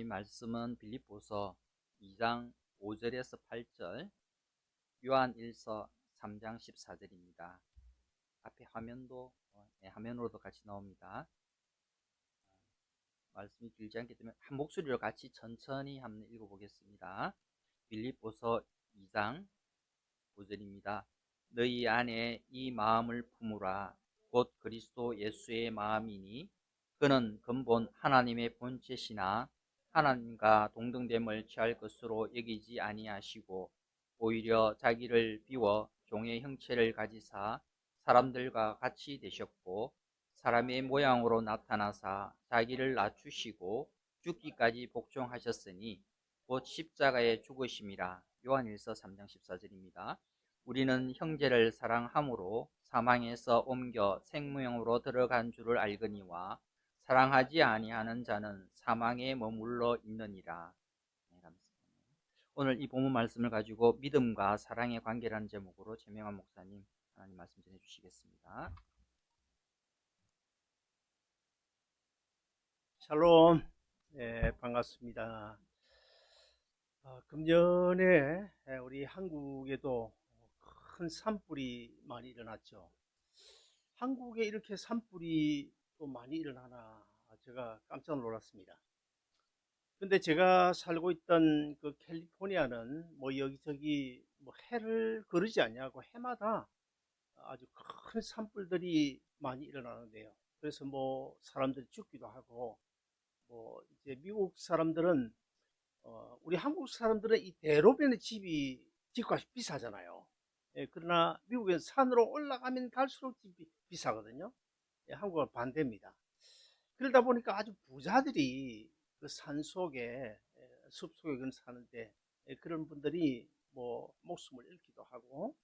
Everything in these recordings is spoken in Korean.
이 말씀은 빌립보서 2장 5절에서 8절, 요한일서 3장 14절입니다. 앞에 화면으로도 같이 나옵니다. 말씀이 길지 않기 때문에 한 목소리로 같이 천천히 한번 읽어보겠습니다. 빌립보서 2장 5절입니다. 너희 안에 이 마음을 품으라. 곧 그리스도 예수의 마음이니 그는 근본 하나님의 본체시나 하나님과 동등됨을 취할 것으로 여기지 아니하시고 오히려 자기를 비워 종의 형체를 가지사 사람들과 같이 되셨고 사람의 모양으로 나타나사 자기를 낮추시고 죽기까지 복종하셨으니 곧 십자가에 죽으심이라. 요한일서 3장 14절입니다. 우리는 형제를 사랑함으로 사망에서 옮겨 생명으로 들어간 줄을 알거니와 사랑하지 아니하는 자는 사망에 머물러 있느니라. 오늘 이 본문 말씀을 가지고 믿음과 사랑의 관계라는 제목으로 최명환 목사님 하나님 말씀 전해 주시겠습니다. 샬롬. 반갑습니다. 금년에 우리 한국에도 큰 산불이 많이 일어났죠. 한국에 이렇게 산불이 또 많이 일어나나 제가 깜짝 놀랐습니다. 근데 제가 살고 있던 그 캘리포니아는 뭐 여기저기 뭐 해를 거르지 않냐고 해마다 아주 큰 산불들이 많이 일어나는데요. 그래서 뭐 사람들이 죽기도 하고, 뭐 이제 미국 사람들은 우리 한국 사람들은 이 대로변에 집이 집값이 비싸잖아요. 그러나 미국은 산으로 올라가면 갈수록 집이 비싸거든요. 한국은 반대입니다. 그러다 보니까 아주 부자들이 그 산 속에, 숲 속에 사는데, 그런 분들이 뭐 목숨을 잃기도 하고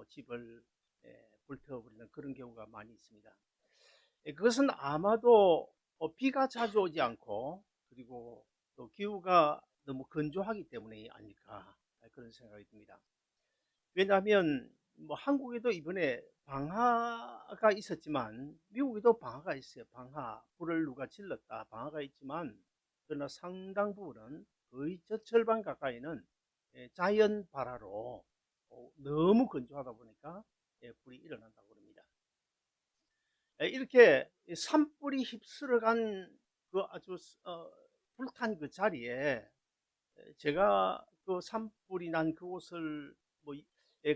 집을 불태워버리는 그런 경우가 많이 있습니다. 그것은 아마도 비가 자주 오지 않고, 그리고 또 기후가 너무 건조하기 때문이 아닐까, 그런 생각이 듭니다. 왜냐하면 뭐 한국에도 이번에 방화가 있었지만 미국에도 방화가 있어요. 방화, 불을 누가 질렀다, 방화가 있지만, 그러나 상당 부분은 거의 절반 가까이는 자연 발화로 너무 건조하다 보니까 불이 일어난다고 합니다. 이렇게 산불이 휩쓸어간 그 아주 불탄 그 자리에 제가 그 산불이 난 그곳을 뭐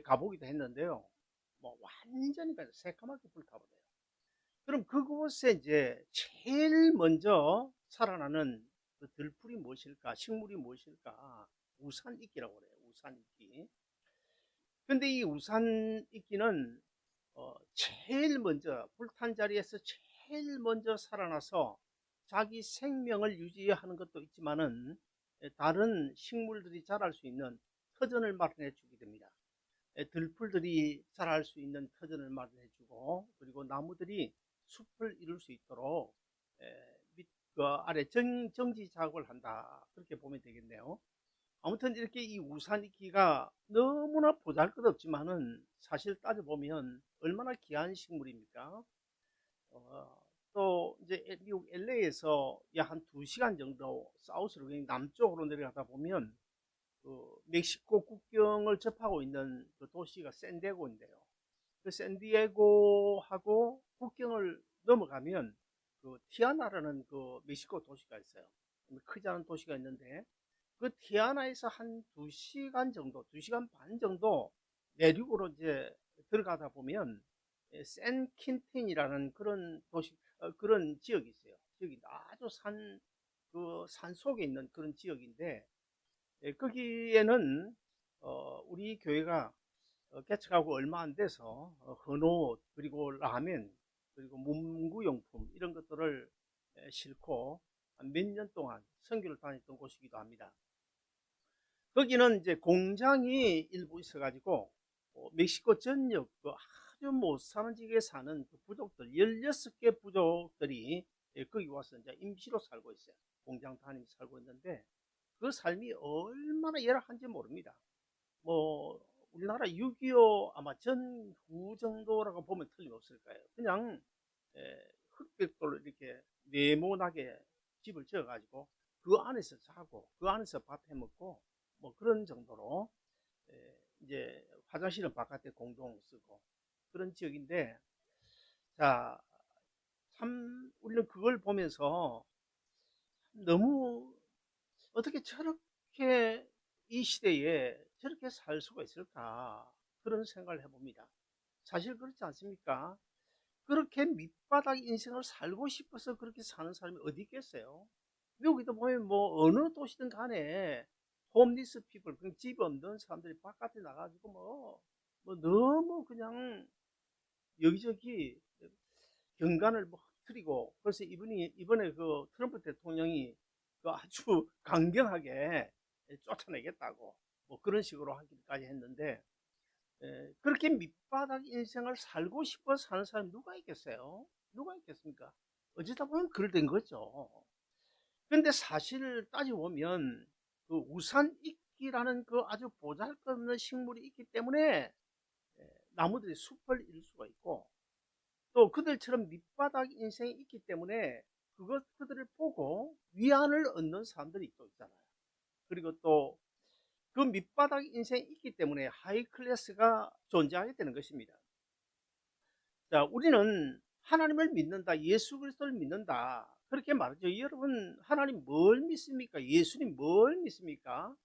가보기도 했는데요. 뭐 완전히 그냥 새까맣게 불타버려요. 그럼 그곳에 이제 제일 먼저 살아나는 그 들풀이 무엇일까? 식물이 무엇일까? 우산이끼라고 그래요. 우산이끼. 근데 이 우산이끼는 제일 먼저 불탄 자리에서 제일 먼저 살아나서 자기 생명을 유지하는 것도 있지만은 다른 식물들이 자랄 수 있는 터전을 마련해 주게 됩니다. 들풀들이 자랄 수 있는 터전을 마련해 주고, 그리고 나무들이 숲을 이룰 수 있도록 밑 그 아래 정지 작업을 한다, 그렇게 보면 되겠네요. 아무튼 이렇게 이 우산이끼가 너무나 보잘것없지만은 사실 따져보면 얼마나 귀한 식물입니까? 또 이제 미국 LA에서 약 한 2시간 정도 사우스로 남쪽으로 내려가다 보면 그 멕시코 국경을 접하고 있는 그 도시가 샌디에고인데요. 그 샌디에고하고 국경을 넘어가면 그 티아나라는 그 멕시코 도시가 있어요. 크지 않은 도시가 있는데, 그 티아나에서 한 2시간 정도, 2시간 반 정도 내륙으로 이제 들어가다 보면 샌 퀸틴이라는 그런 도시, 그런 지역이 있어요. 지역이 아주 산 속에 있는 그런 지역인데, 거기에는 우리 교회가 개척하고 얼마 안 돼서 헌옷, 그리고 라멘, 그리고 문구용품 이런 것들을 싣고 몇 년 동안 선교를 다녔던 곳이기도 합니다. 거기는 이제 공장이 일부 있어가지고 멕시코 전역 그 아주 못 사는 지역에 사는 그 부족들 16개 부족들이 거기 와서 이제 임시로 살고 있어요. 공장 다니면서 살고 있는데 그 삶이 얼마나 열악한지 모릅니다. 뭐 우리나라 6.25 아마 전후 정도라고 보면 틀림없을 거예요. 그냥 흑백돌로 이렇게 네모나게 집을 지어가지고 그 안에서 자고 그 안에서 밥 해 먹고 뭐 그런 정도로 이제 화장실은 바깥에 공동 쓰고 그런 지역인데, 자, 참 우리는 그걸 보면서 너무 어떻게 저렇게 이 시대에 저렇게 살 수가 있을까 그런 생각을 해봅니다. 사실 그렇지 않습니까? 그렇게 밑바닥 인생을 살고 싶어서 그렇게 사는 사람이 어디 있겠어요? 미국에도 보면 뭐 어느 도시든 간에 홈리스 피플, 그 집 없는 사람들이 바깥에 나가지고 뭐 너무 그냥 여기저기 경관을 뭐 흐트리고, 그래서 이번에 그 트럼프 대통령이 그 아주 강경하게 쫓아내겠다고 뭐 그런 식으로 하기까지 했는데, 그렇게 밑바닥 인생을 살고 싶어 사는 사람이 누가 있겠어요? 누가 있겠습니까? 어쩌다 보면 그걸 된 거죠. 근데 사실 따지고 보면 그 우산익기라는 그 아주 보잘것없는 식물이 있기 때문에 나무들이 숲을 이룰 수가 있고, 또 그들처럼 밑바닥 인생이 있기 때문에 그들을 보고 위안을 얻는 사람들이 또 있잖아요. 그리고 또 그 밑바닥 인생이 있기 때문에 하이 클래스가 존재하게 되는 것입니다. 자, 우리는 하나님을 믿는다, 예수 그리스도를 믿는다, 그렇게 말하죠. 여러분, 하나님 뭘 믿습니까? 예수님 뭘 믿습니까?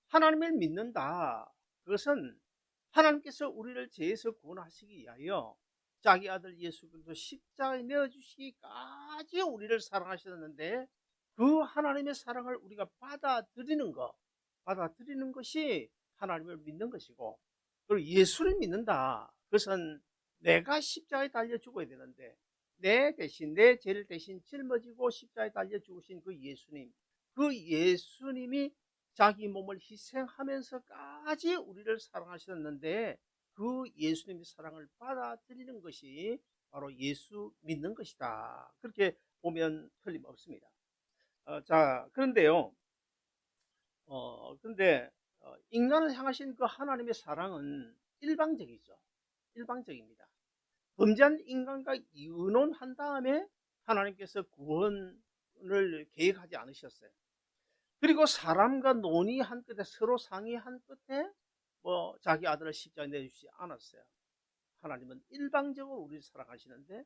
하나님을 믿는다, 그것은 하나님께서 우리를 죄에서 구원하시기 위하여 자기 아들 예수 그리스도 십자가에 내어주시기까지 우리를 사랑하셨는데, 그 하나님의 사랑을 우리가 받아들이는 것이 하나님을 믿는 것이고, 그리고 예수를 믿는다, 그것은 내가 십자가에 달려 죽어야 되는데 내 대신, 내 죄를 대신 짊어지고 십자가에 달려 죽으신 그 예수님, 그 예수님이 자기 몸을 희생하면서까지 우리를 사랑하셨는데, 그 예수님의 사랑을 받아들이는 것이 바로 예수 믿는 것이다, 그렇게 보면 틀림없습니다. 자, 그런데요, 근데 인간을 향하신 그 하나님의 사랑은 일방적이죠. 일방적입니다. 범죄한 인간과 이혼한 다음에 하나님께서 구원을 계획하지 않으셨어요. 그리고 사람과 논의한 끝에, 서로 상의한 끝에 뭐 자기 아들을 십자가에 내주시지 않았어요. 하나님은 일방적으로 우리를 사랑하시는데,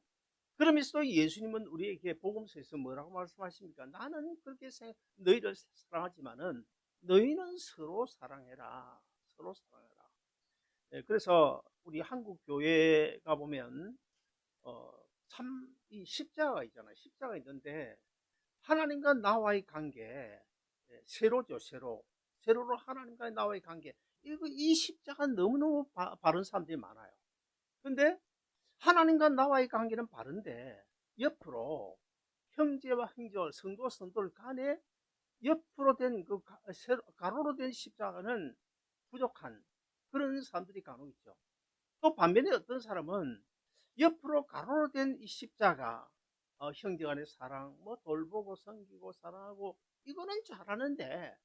그러면서 예수님은 우리에게 복음서에서 뭐라고 말씀하십니까? 나는 그렇게 너희를 사랑하지만은 너희는 서로 사랑해라. 서로 사랑해라. 그래서 우리 한국 교회가 보면 참 이 십자가가 있잖아요. 십자가가 있는데 하나님과 나와의 관계, 세로죠, 세로. 세로로 하나님과 나와의 관계. 이 십자가 너무너무 바른 사람들이 많아요. 근데 하나님과 나와의 관계는 바른데 옆으로 형제와 형제, 성도와 성도 간에 옆으로 된 그 가로로 된 십자가는 부족한 그런 사람들이 간혹 있죠. 또 반면에 어떤 사람은 옆으로 가로로 된 이 십자가, 형제간의 사랑, 뭐 돌보고 섬기고 사랑하고 이거는 잘하는데,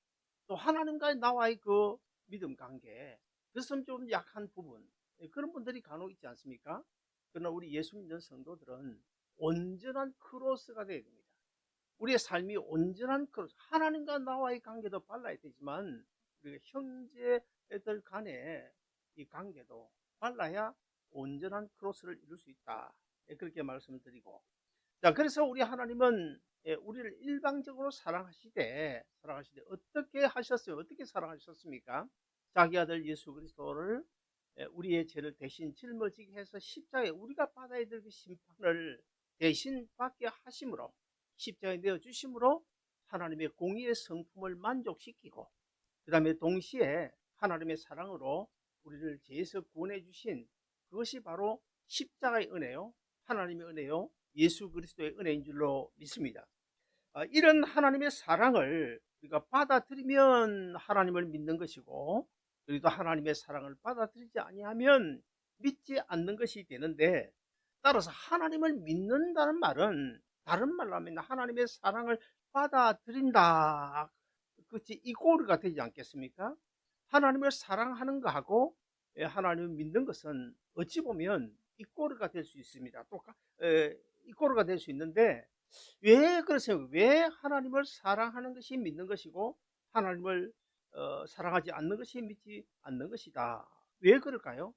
또 하나님과 나와의 그 믿음 관계, 그것은 좀 약한 부분, 그런 분들이 간혹 있지 않습니까? 그러나 우리 예수 믿는 성도들은 온전한 크로스가 되어야 됩니다. 우리의 삶이 온전한 크로스, 하나님과 나와의 관계도 발라야 되지만 우리가 형제들 간의 이 관계도 발라야 온전한 크로스를 이룰 수 있다, 그렇게 말씀을 드리고, 자, 그래서 우리 하나님은 우리를 일방적으로 사랑하시되 어떻게 하셨어요? 어떻게 사랑하셨습니까? 자기 아들 예수 그리스도를 우리의 죄를 대신 짊어지게 해서 십자가에 우리가 받아야 될 그 심판을 대신 받게 하심으로, 십자가에 내어 주심으로 하나님의 공의의 성품을 만족시키고, 그 다음에 동시에 하나님의 사랑으로 우리를 죄에서 구원해 주신 그것이 바로 십자가의 은혜요, 하나님의 은혜요, 예수 그리스도의 은혜인 줄로 믿습니다. 이런 하나님의 사랑을 우리가 받아들이면 하나님을 믿는 것이고, 그리고 하나님의 사랑을 받아들이지 아니하면 믿지 않는 것이 되는데, 따라서 하나님을 믿는다는 말은 다른 말로 하면 하나님의 사랑을 받아들인다, 그것이 이꼬르가 되지 않겠습니까? 하나님을 사랑하는 것하고 하나님을 믿는 것은 어찌 보면 이꼬르가 될 수 있습니다. 이꼬르가 될 수 있는데, 왜 그렇습니까? 왜 하나님을 사랑하는 것이 믿는 것이고 하나님을 사랑하지 않는 것이 믿지 않는 것이다. 왜 그럴까요?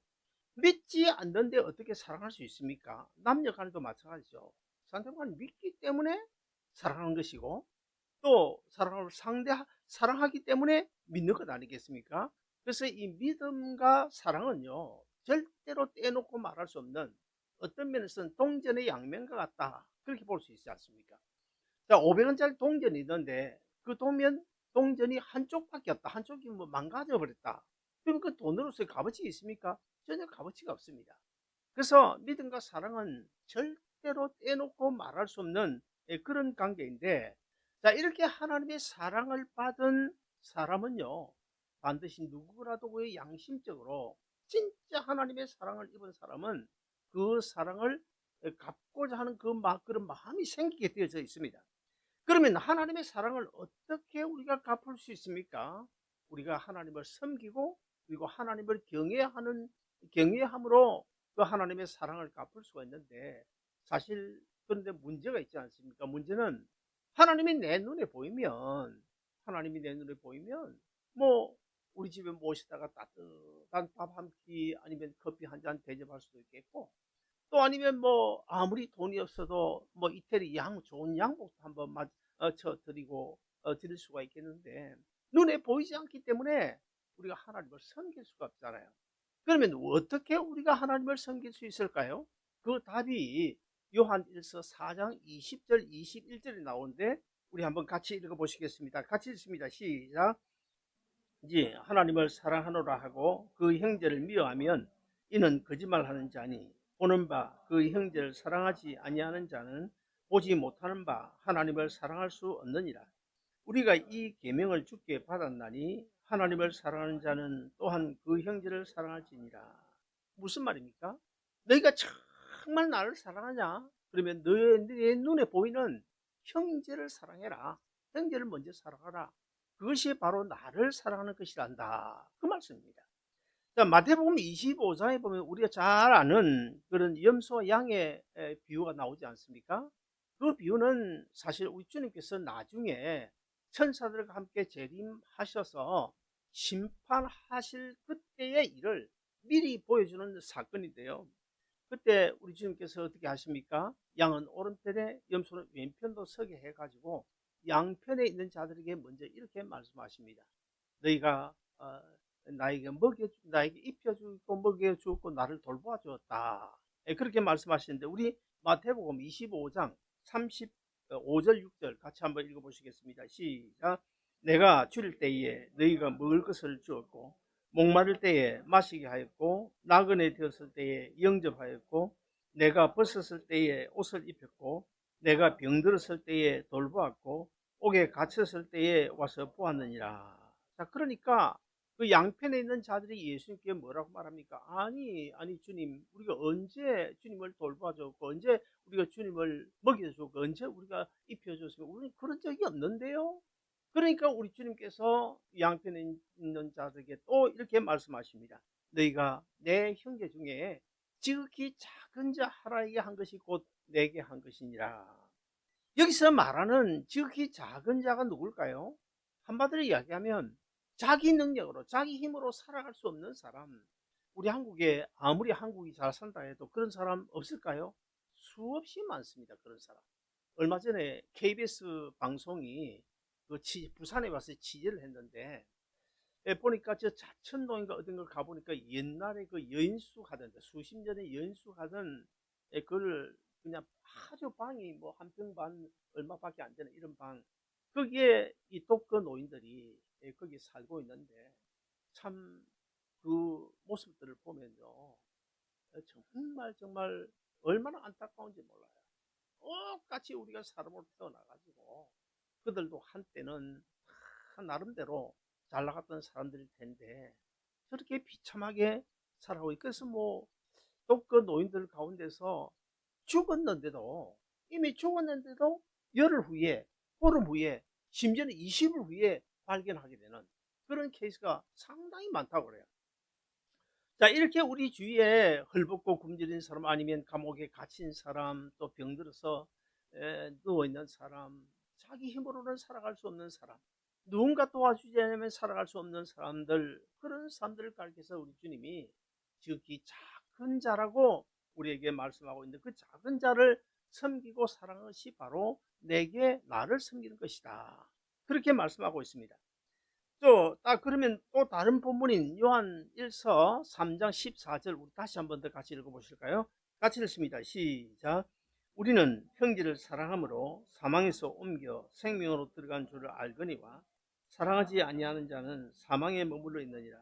믿지 않는데 어떻게 사랑할 수 있습니까? 남녀 간에도 마찬가지죠. 상대방을 믿기 때문에 사랑하는 것이고 또 사랑하기 때문에 믿는 것 아니겠습니까? 그래서 이 믿음과 사랑은요 절대로 떼놓고 말할 수 없는, 어떤 면에서는 동전의 양면과 같다, 그렇게 볼 수 있지 않습니까? 자, 500원짜리 동전이 있는데 그 동전이 한쪽밖에 없다, 한쪽이 뭐 망가져 버렸다, 그럼 그 돈으로서의 값어치 있습니까? 전혀 값어치가 없습니다. 그래서 믿음과 사랑은 절대로 떼놓고 말할 수 없는 그런 관계인데, 자, 이렇게 하나님의 사랑을 받은 사람은요 반드시 누구라도 그 양심적으로 진짜 하나님의 사랑을 입은 사람은 그 사랑을 갚고자 하는 그런 마음이 생기게 되어져 있습니다. 그러면 하나님의 사랑을 어떻게 우리가 갚을 수 있습니까? 우리가 하나님을 섬기고 그리고 하나님을 경외함으로 그 하나님의 사랑을 갚을 수가 있는데, 사실 그런데 문제가 있지 않습니까? 문제는 하나님이 내 눈에 보이면 뭐 우리 집에 모시다가 따뜻한 밥 한 끼 아니면 커피 한 잔 대접할 수도 있겠고, 또 아니면 뭐 아무리 돈이 없어도 뭐 이태리 좋은 양복도 한번 드리고 드릴 수가 있겠는데, 눈에 보이지 않기 때문에 우리가 하나님을 섬길 수가 없잖아요. 그러면 어떻게 우리가 하나님을 섬길 수 있을까요? 그 답이 요한 1서 4장 20절 21절에 나오는데 우리 한번 같이 읽어보시겠습니다. 같이 읽습니다. 시작. 이제 하나님을 사랑하노라 하고 그 형제를 미워하면 이는 거짓말하는 자니, 보는 바 그 형제를 사랑하지 아니하는 자는 보지 못하는 바 하나님을 사랑할 수 없느니라. 우리가 이 계명을 주께 받았나니 하나님을 사랑하는 자는 또한 그 형제를 사랑할지니라. 무슨 말입니까? 너희가 정말 나를 사랑하냐? 그러면 내 눈에 보이는 형제를 사랑해라. 형제를 먼저 사랑하라. 그것이 바로 나를 사랑하는 것이란다, 그 말씀입니다. 자, 마태복음 25장에 보면 우리가 잘 아는 그런 염소와 양의 비유가 나오지 않습니까? 그 비유는 사실 우리 주님께서 나중에 천사들과 함께 재림하셔서 심판하실 그때의 일을 미리 보여주는 사건인데요. 그때 우리 주님께서 어떻게 하십니까? 양은 오른편에 염소는 왼편도 서게 해가지고 양편에 있는 자들에게 먼저 이렇게 말씀하십니다. 너희가 나에게 입혀주고 먹여주고 나를 돌보아 주었다. 그렇게 말씀하시는데 우리 마태복음 25장 35절 6절 같이 한번 읽어보시겠습니다. 시작. 내가 줄일 때에 너희가 먹을 것을 주었고 목마를 때에 마시게 하였고 나그네 되었을 때에 영접하였고 내가 벗었을 때에 옷을 입혔고 내가 병들었을 때에 돌보았고 옥에 갇혔을 때에 와서 보았느니라. 자, 그러니까 그 양편에 있는 자들이 예수님께 뭐라고 말합니까? 아니 주님, 우리가 언제 주님을 돌봐줬고 언제 우리가 주님을 먹여줬고 언제 우리가 입혀줬으면 우리는 그런 적이 없는데요. 그러니까 우리 주님께서 양편에 있는 자들에게 또 이렇게 말씀하십니다. 너희가 내 형제 중에 지극히 작은 자 하나에게 한 것이 곧 내게 한 것이니라. 여기서 말하는 지극히 작은 자가 누굴까요? 한마디로 이야기하면 자기 능력으로 자기 힘으로 살아갈 수 없는 사람. 우리 한국에 아무리 한국이 잘 산다 해도 그런 사람 없을까요? 수없이 많습니다. 그런 사람. 얼마 전에 KBS 방송이 부산에 와서 취재를 했는데 보니까 저 자천동인가 어떤 걸 가보니까 옛날에 그 여인숙 하던, 수십 년에 여인숙 하던 그걸 그냥 아주 방이 뭐 한 평 반 얼마밖에 안 되는 이런 방, 거기에 이 독거 노인들이 거기 살고 있는데 참 그 모습들을 보면요 정말 얼마나 안타까운지 몰라요. 똑같이 우리가 사람으로 태어나가지고 그들도 한때는 나름대로 잘 나갔던 사람들일 텐데 저렇게 비참하게 살아오고, 그래서 뭐 또 그 노인들 가운데서 죽었는데도 이미 죽었는데도 열흘 후에, 보름 후에, 심지어는 20일 후에 발견하게 되는 그런 케이스가 상당히 많다고 그래요. 자, 이렇게 우리 주위에 헐벗고 굶주린 사람 아니면 감옥에 갇힌 사람 또 병들어서 누워있는 사람, 자기 힘으로는 살아갈 수 없는 사람, 누군가 도와주지 않으면 살아갈 수 없는 사람들, 그런 사람들을 가리켜서 우리 주님이 지극히 작은 자라고 우리에게 말씀하고 있는데, 그 작은 자를 섬기고 사랑하는 것이 바로 내게 나를 섬기는 것이다, 그렇게 말씀하고 있습니다. 그러면 또 다른 본문인 요한 1서 3장 14절 우리 다시 한번 더 같이 읽어보실까요? 같이 읽습니다. 시작. 우리는 형제를 사랑함으로 사망에서 옮겨 생명으로 들어간 줄을 알거니와 사랑하지 아니하는 자는 사망에 머물러 있느니라.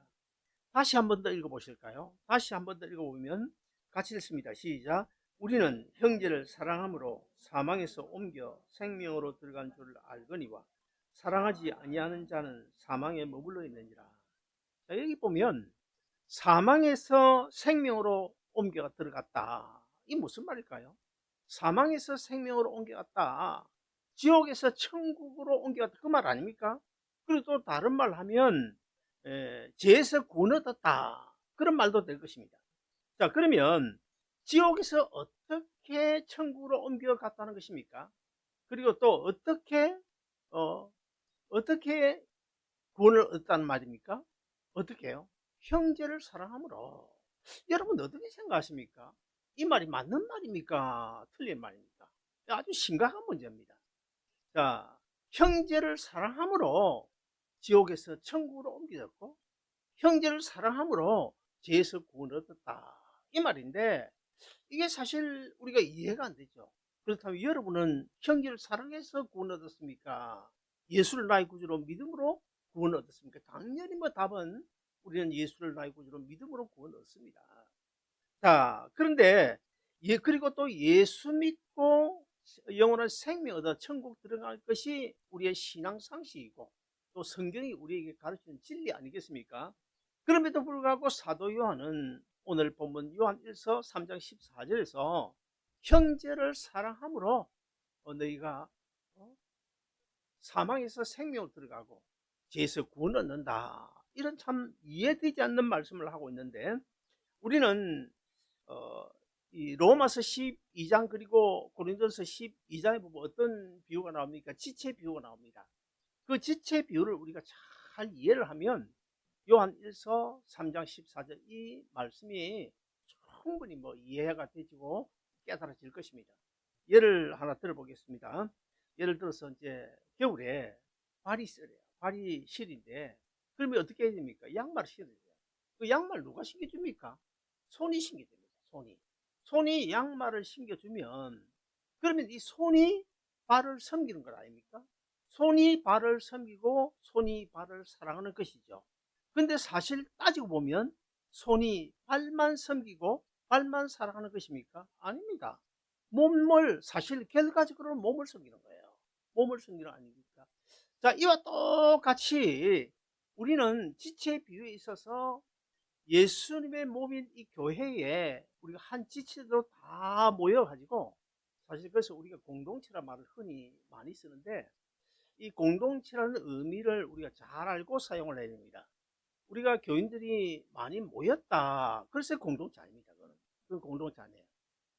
다시 한번 더 읽어보실까요? 다시 한번 더 읽어보면 같이 읽습니다. 시작. 우리는 형제를 사랑함으로 사망에서 옮겨 생명으로 들어간 줄을 알거니와 사랑하지 아니하는 자는 사망에 머물러 있느니라. 자, 여기 보면 사망에서 생명으로 옮겨 들어갔다, 이 무슨 말일까요? 사망에서 생명으로 옮겨갔다, 지옥에서 천국으로 옮겨갔다, 그 말 아닙니까? 그리고 또 다른 말 하면 죄에서 구원 얻었다, 그런 말도 될 것입니다. 자, 그러면 지옥에서 어떻게 천국으로 옮겨갔다는 것입니까? 그리고 또 어떻게 구원을 얻었다는 말입니까? 어떻게 해요? 형제를 사랑함으로. 여러분 어떻게 생각하십니까? 이 말이 맞는 말입니까? 틀린 말입니까? 아주 심각한 문제입니다. 자, 형제를 사랑함으로 지옥에서 천국으로 옮겨졌고, 형제를 사랑함으로 죄에서 구원을 얻었다, 이 말인데, 이게 사실 우리가 이해가 안 되죠. 그렇다면 여러분은 형제를 사랑해서 구원 얻었습니까? 예수를 나의 구주로 믿음으로 구원 얻었습니까? 당연히 답은 우리는 예수를 나의 구주로 믿음으로 구원 얻습니다. 자, 그런데 그리고 또 예수 믿고 영원한 생명 얻어 천국 들어갈 것이 우리의 신앙 상식이고 또 성경이 우리에게 가르치는 진리 아니겠습니까? 그럼에도 불구하고 사도 요한은 오늘 본문 요한 1서 3장 14절에서 형제를 사랑함으로 너희가 사망에서 생명으로 들어가고 죄에서 구원 얻는다, 이런 참 이해되지 않는 말씀을 하고 있는데, 우리는 이 로마서 12장 그리고 고린도서 12장에 보면 어떤 비유가 나옵니까? 지체 비유가 나옵니다. 그 지체 비유를 우리가 잘 이해를 하면 요한 1서 3장 14절 이 말씀이 충분히 이해가 되지고 깨달아질 것입니다. 예를 하나 들어보겠습니다. 예를 들어서 이제 겨울에 발이 쓰래요. 발이 시린데 그러면 어떻게 해야 됩니까? 양말을 신어야 돼요. 그 양말 누가 신겨줍니까? 손이 신겨줍니다. 손이 양말을 신겨주면 그러면 이 손이 발을 섬기는 것 아닙니까? 손이 발을 섬기고 손이 발을 사랑하는 것이죠. 근데 사실 따지고 보면 손이 발만 섬기고 발만 사랑하는 것입니까? 아닙니다. 사실 결과적으로는 몸을 섬기는 거예요. 몸을 섬기는 거 아닙니까? 자, 이와 똑같이 우리는 지체 비유에 있어서 예수님의 몸인 이 교회에 우리가 한 지체대로 다 모여가지고, 사실 그래서 우리가 공동체란 말을 흔히 많이 쓰는데, 이 공동체라는 의미를 우리가 잘 알고 사용을 해야 됩니다. 우리가 교인들이 많이 모였다, 그래서 공동체 아닙니다. 그건 공동체 아니에요.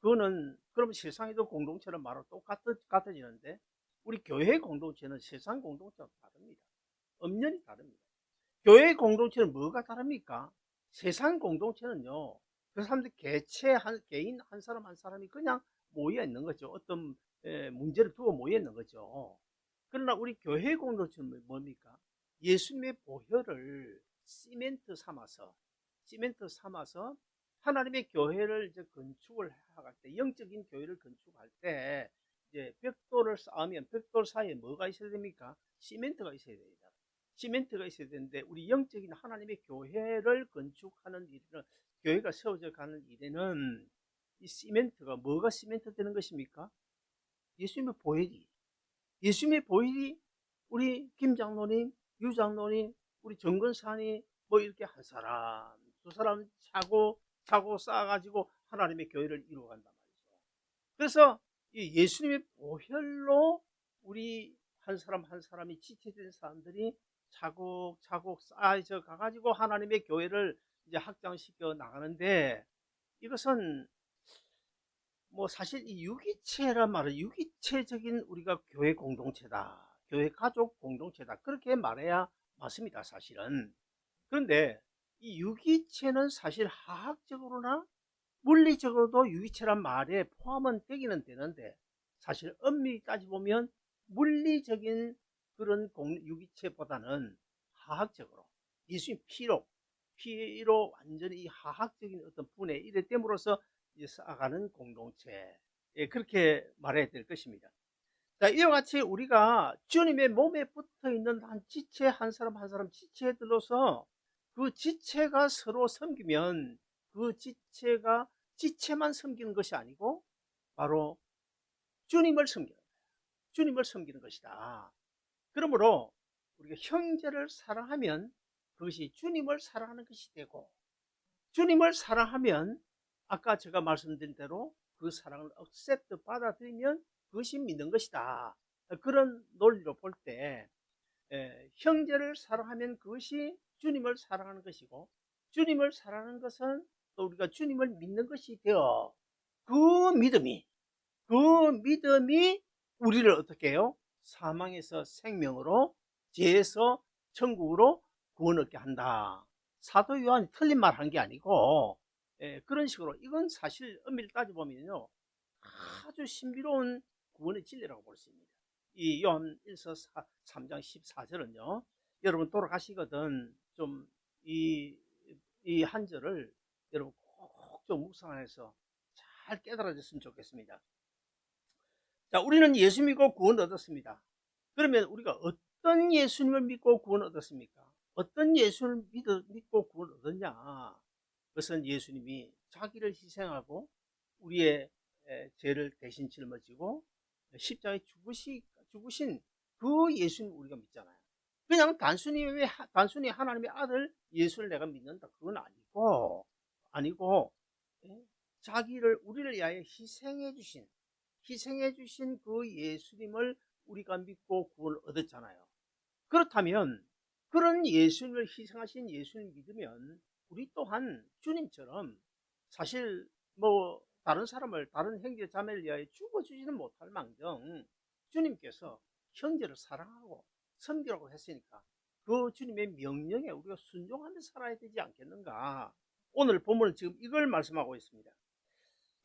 그러면 세상에도 공동체는 말로 똑같아지는데, 우리 교회 공동체는 세상 공동체와 다릅니다. 엄연히 다릅니다. 교회 공동체는 뭐가 다릅니까? 세상 공동체는요, 그 사람들 개인 한 사람 한 사람이 그냥 모여 있는 거죠. 어떤 문제를 두고 모여 있는 거죠. 그러나 우리 교회 공동체는 뭡니까? 예수님의 보혈을 시멘트 삼아서 하나님의 교회를 이제 건축을 해갈 때, 영적인 교회를 건축할 때 이제 벽돌을 쌓으면 벽돌 사이에 뭐가 있어야 됩니까? 시멘트가 있어야 됩니다. 시멘트가 있어야 되는데, 우리 영적인 하나님의 교회를 건축하는 일에는, 교회가 세워져 가는 일에는 이 시멘트가 뭐가 시멘트 되는 것입니까? 예수님의 보혈이 우리 김 장로님, 유 장로님, 우리 정근사님 이렇게 한 사람 두 사람 차고 쌓아가지고 하나님의 교회를 이루어간단 말이죠. 그래서 이 예수님의 보혈로 우리 한 사람 한 사람이 지체된 사람들이 차곡차곡 쌓여져 가가지고 하나님의 교회를 이제 확장시켜 나가는데, 이것은 뭐 사실 이 유기체란 말은 유기체적인 우리가 교회 공동체다. 교회 가족 공동체다. 그렇게 말해야 맞습니다, 사실은. 그런데 이 유기체는 사실 화학적으로나 물리적으로도 유기체란 말에 포함은 되기는 되는데 사실 엄밀히 따지보면 물리적인 그런 유기체보다는 화학적으로 예수님 피로 완전히 이 화학적인 어떤 분해 이래 됨으로써 이제 쌓아가는 공동체, 예, 그렇게 말해야 될 것입니다. 자, 이와 같이 우리가 주님의 몸에 붙어 있는 한 지체 한 사람 한 사람 지체들로서 그 지체가 서로 섬기면 그 지체가 지체만 섬기는 것이 아니고 바로 주님을 섬기는 거예요. 주님을 섬기는 것이다. 그러므로 우리가 형제를 사랑하면 그것이 주님을 사랑하는 것이 되고, 주님을 사랑하면 아까 제가 말씀드린 대로 그 사랑을 accept 받아들이면 그것이 믿는 것이다. 그런 논리로 볼 때 형제를 사랑하면 그것이 주님을 사랑하는 것이고, 주님을 사랑하는 것은 또 우리가 주님을 믿는 것이 되어 그 믿음이 우리를 어떻게 해요? 사망에서 생명으로, 죄에서 천국으로 구원 얻게 한다. 사도 요한이 틀린 말 한 게 아니고, 그런 식으로 이건 사실 엄밀히 따져보면요 아주 신비로운 구원의 진리라고 볼 수 있습니다. 이 요한 1서 3장 14절은요 여러분 돌아가시거든 좀 이 한 절을 여러분 꼭 좀 묵상해서 잘 깨달아졌으면 좋겠습니다. 자, 우리는 예수 믿고 구원 얻었습니다. 그러면 우리가 어떤 예수님을 믿고 구원 얻었습니까? 어떤 예수를 믿고 구원 얻었냐? 그것은 예수님이 자기를 희생하고 우리의 죄를 대신 짊어지고 십자가에 죽으신 그 예수님 우리가 믿잖아요. 그냥 단순히 하나님의 아들 예수를 내가 믿는다 그건 아니고 예? 자기를 우리를 위하여 희생해 주신 그 예수님을 우리가 믿고 구원을 얻었잖아요. 그렇다면 그런 예수님을 희생하신 예수님 믿으면 우리 또한 주님처럼 사실 뭐 다른 형제 자매를 위하여 죽어주지는 못할 망정 주님께서 형제를 사랑하고 섬기라고 했으니까 그 주님의 명령에 우리가 순종하며 살아야 되지 않겠는가. 오늘 본문은 지금 이걸 말씀하고 있습니다.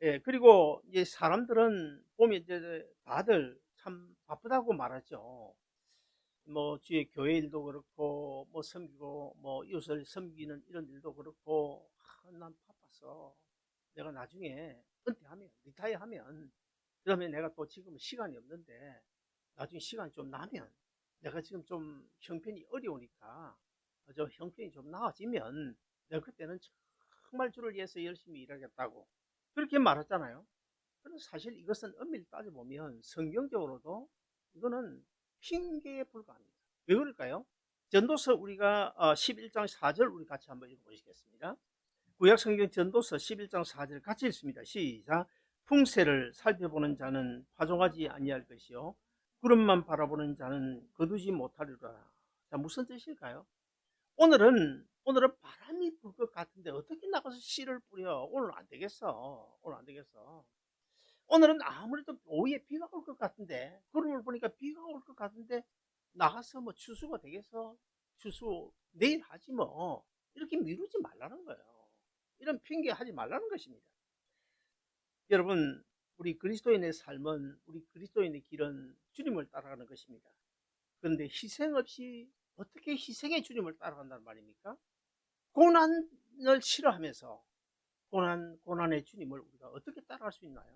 예, 그리고 이제 사람들은 보면 이제 다들 참 바쁘다고 말하죠. 뭐 주의 교회 일도 그렇고 뭐 섬기고 뭐 이웃을 섬기는 이런 일도 그렇고 난 바빠서 내가 나중에 은퇴하면 리타이어하면 그러면 내가 또 지금 시간이 없는데 나중에 시간이 좀 나면 내가 지금 좀 형편이 어려우니까 저 형편이 좀 나아지면 내가 그때는 정말 주를 위해서 열심히 일하겠다고 그렇게 말했잖아요. 그런데 사실 이것은 엄밀히 따져보면 성경적으로도 이거는 핑계에 불과합니다. 왜 그럴까요? 전도서 우리가 11장 4절 우리 같이 한번 읽어보시겠습니다. 구약성경 전도서 11장 4절 같이 읽습니다. 시작. 풍세를 살펴보는 자는 파종하지 아니할 것이요 구름만 바라보는 자는 거두지 못하리라. 자, 무슨 뜻일까요? 오늘은 바람이 불 것 같은데 어떻게 나가서 씨를 뿌려? 오늘 안 되겠어. 오늘은 아무래도 오후에 비가 올 것 같은데 구름을 보니까 비가 올 것 같은데 나가서 뭐 추수가 되겠어? 추수 내일 하지 뭐. 이렇게 미루지 말라는 거예요. 이런 핑계 하지 말라는 것입니다. 여러분, 우리 그리스도인의 삶은, 우리 그리스도인의 길은 주님을 따라가는 것입니다. 그런데 희생 없이 어떻게 희생의 주님을 따라간다는 말입니까? 고난을 싫어하면서 고난의 주님을 우리가 어떻게 따라갈 수 있나요?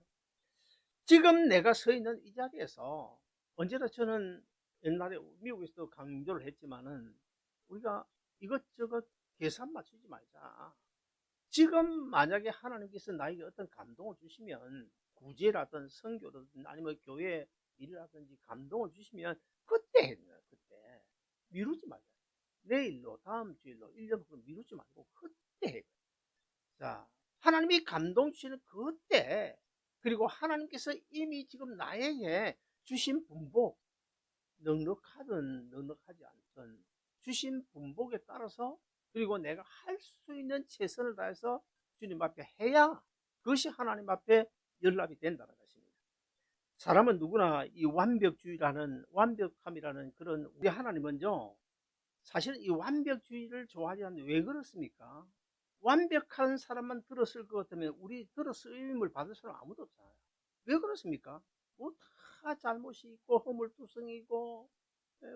지금 내가 서 있는 이 자리에서 언제나 저는 옛날에 미국에서도 강조를 했지만은 우리가 이것저것 계산 맞추지 말자. 지금 만약에 하나님께서 나에게 어떤 감동을 주시면 구제라든 선교라든 아니면 교회 일이라든지 감동을 주시면 그때 해야 돼요. 그때 미루지 말자. 내일로 다음 주일로 1년 후로 미루지 말고 그때 해야 돼요. 자, 하나님이 감동 주시는 그때 그리고 하나님께서 이미 지금 나에게 주신 분복 넉넉하든 넉넉하지 않든 주신 분복에 따라서 그리고 내가 할 수 있는 최선을 다해서 주님 앞에 해야 그것이 하나님 앞에 연락이 된다는 것입니다. 사람은 누구나 이 완벽함이라는 그런 우리 하나님은요, 사실 이 완벽주의를 좋아하지 않는데 왜 그렇습니까? 완벽한 사람만 들었을 것 같으면 우리 들어 쓰임을 받을 사람 아무도 없잖아요. 왜 그렇습니까? 뭐 다 잘못이 있고 허물투성이고,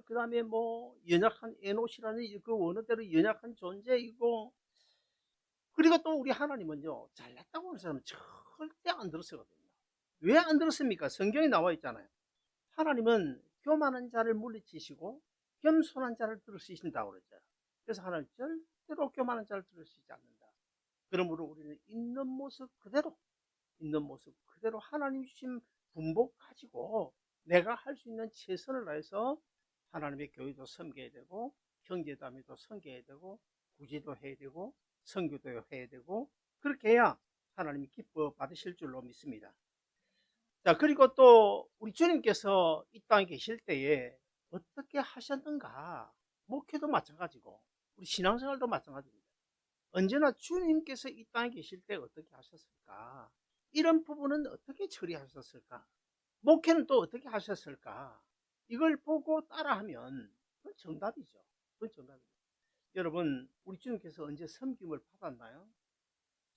그 다음에 뭐 연약한 에노시라는 그 원어대로 연약한 존재이고, 그리고 또 우리 하나님은요, 잘났다고 하는 사람은 절대 안 들었거든요. 왜 안 들었습니까? 성경에 나와 있잖아요. 하나님은 교만한 자를 물리치시고 겸손한 자를 들으신다고 그러죠. 그래서 하나님 절대로 교만한 자를 들으시지 않는다. 그러므로 우리는 있는 모습 그대로 하나님 주신 분복 가지고 내가 할 수 있는 최선을 다해서 하나님의 교회도 섬겨야 되고, 형제자매도 섬겨야 되고, 구제도 해야 되고, 선교도 해야 되고, 그렇게 해야 하나님이 기뻐 받으실 줄로 믿습니다. 자, 그리고 또 우리 주님께서 이 땅에 계실 때에 어떻게 하셨는가? 목회도 마찬가지고 우리 신앙생활도 마찬가지입니다. 언제나 주님께서 이 땅에 계실 때 어떻게 하셨을까? 이런 부분은 어떻게 처리하셨을까? 목회는 또 어떻게 하셨을까? 이걸 보고 따라하면 그건 정답이죠. 그건 정답이죠. 여러분, 우리 주님께서 언제 섬김을 받았나요?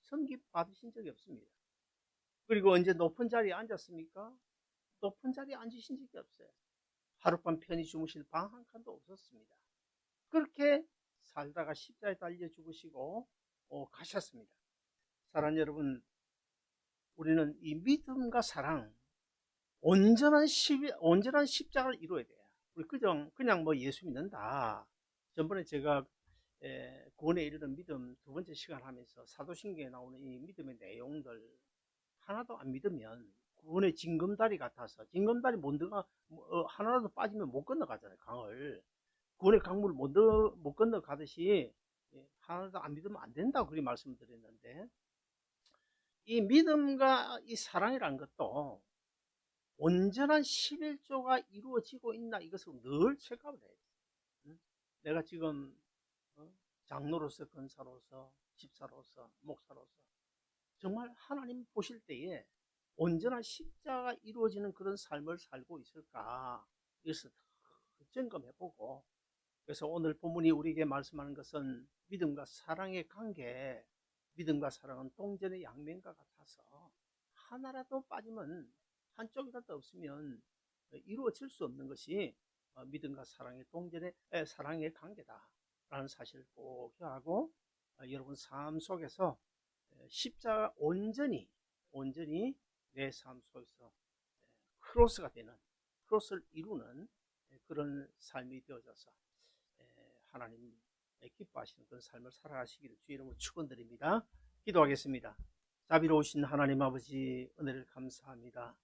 섬김 받으신 적이 없습니다. 그리고 언제 높은 자리에 앉았습니까? 높은 자리에 앉으신 적이 없어요. 하룻밤 편히 주무실 방 한 칸도 없었습니다. 그렇게 살다가 십자가에 달려 죽으시고 가셨습니다. 사랑하는 여러분, 우리는 이 믿음과 사랑, 온전한 십자가를 이루어야 돼요. 우리 그냥 뭐 예수 믿는다. 전번에 제가 구원에 이르는 믿음 두 번째 시간 하면서 사도신경에 나오는 이 믿음의 내용들 하나도 안 믿으면 구원의 징검다리 같아서, 징검다리 몬드가 하나라도 빠지면 못 건너가잖아요, 강을. 구원의 강물을 못 건너가듯이 하나도 안 믿으면 안 된다고 그렇게 말씀드렸는데, 이 믿음과 이 사랑이라는 것도 온전한 11조가 이루어지고 있나, 이것을 늘 체크를 해야 돼요. 내가 지금 장로로서, 권사로서, 집사로서, 목사로서 정말 하나님 보실 때에 온전한 십자가 이루어지는 그런 삶을 살고 있을까, 이것을 점검해보고, 그래서 오늘 본문이 우리에게 말씀하는 것은 믿음과 사랑의 관계, 믿음과 사랑은 동전의 양면과 같아서 하나라도 빠지면, 한쪽이라도 없으면 이루어질 수 없는 것이 믿음과 사랑의 관계다라는 사실을 꼭 기억하고, 여러분 삶 속에서 십자가 온전히 내 삶 속에서 크로스가 되는, 크로스를 이루는 그런 삶이 되어져서 하나님 기뻐하시는 그런 삶을 살아가시기를 주의 이름으로 축원드립니다. 기도하겠습니다. 자비로우신 하나님 아버지, 은혜를 감사합니다.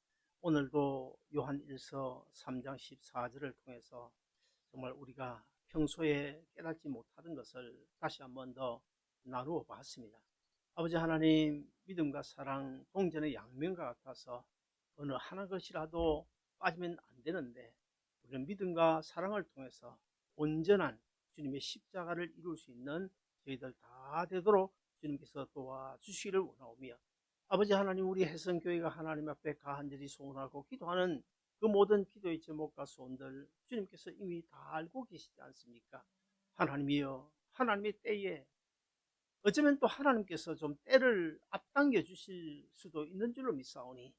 오늘도 요한 1서 3장 14절을 통해서 정말 우리가 평소에 깨닫지 못하던 것을 다시 한 번 더 나누어 봤습니다. 아버지 하나님, 믿음과 사랑 동전의 양면과 같아서 어느 하나 것이라도 빠지면 안 되는데, 우리는 믿음과 사랑을 통해서 온전한 주님의 십자가를 이룰 수 있는 저희들 다 되도록 주님께서 도와주시기를 원하오며, 아버지 하나님, 우리 해성교회가 하나님 앞에 간절히 소원하고 기도하는 그 모든 기도의 제목과 소원들 주님께서 이미 다 알고 계시지 않습니까? 하나님이여, 하나님의 때에 어쩌면 또 하나님께서 좀 때를 앞당겨 주실 수도 있는 줄로 믿사오니,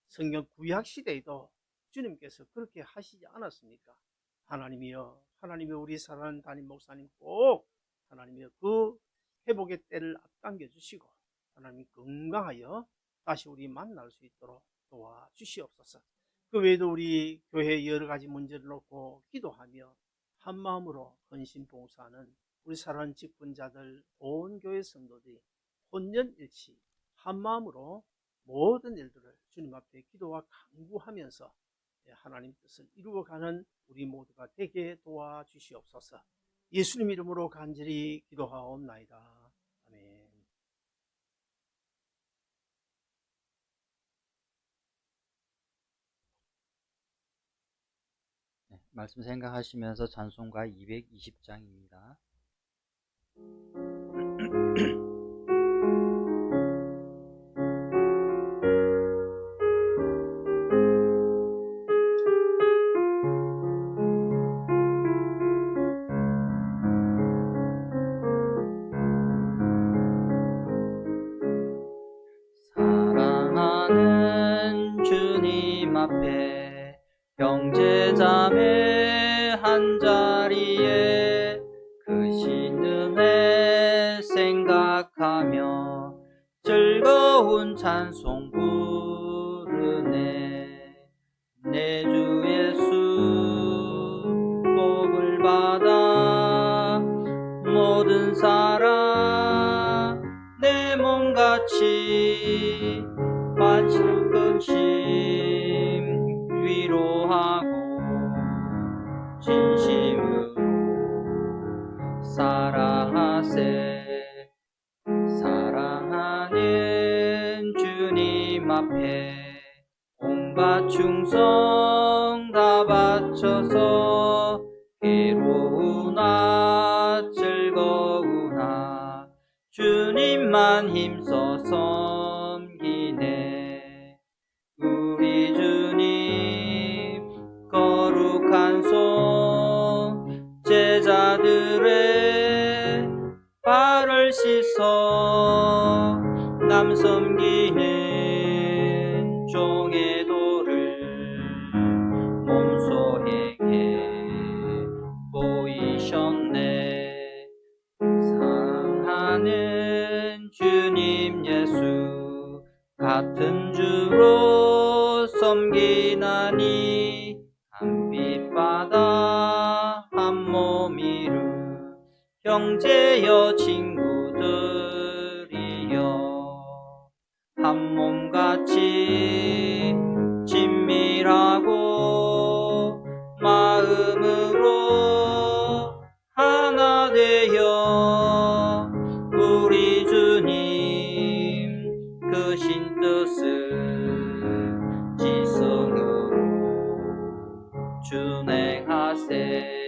성경 구약 시대에도 주님께서 그렇게 하시지 않았습니까? 하나님이여, 하나님이 우리 사랑하는 담임 목사님 꼭 하나님이여 그 회복의 때를 앞당겨 주시고, 하나님 건강하여 다시 우리 만날 수 있도록 도와주시옵소서. 그 외에도 우리 교회 여러 가지 문제를 놓고 기도하며 한 마음으로 헌신봉사하는 우리 사랑하는 직분자들, 온 교회 성도들이 혼연일치 한 마음으로 모든 일들을 주님 앞에 기도와 간구하면서 하나님 뜻을 이루어가는 우리 모두가 되게 도와주시옵소서. 예수님 이름으로 간절히 기도하옵나이다. 아멘. 네, 말씀 생각하시면서 찬송가 220장입니다. 찬송 부르네. 내 주 예수 복을 받아 모든 사람 내 몸같이 반실끝임 위로하고 진심으로 사랑하세. 사랑하는 주님 앞에 온갖 충성 다 바쳐서 괴로우나 즐거우나 주님만 힘써 섬기네. 우리 주님 거룩한 손 제자들의 발을 씻어 남 섬기는 종의 도를 몸소에게 보이셨네. 사랑하는 주님 예수 같은 주로 섬기나니 한 빛바다 한 몸 이루 형제여 친구들이여 한 몸같이 친밀하고 마음으로 하나 되어 우리 주님 크신 뜻을 지성으로 준행하세.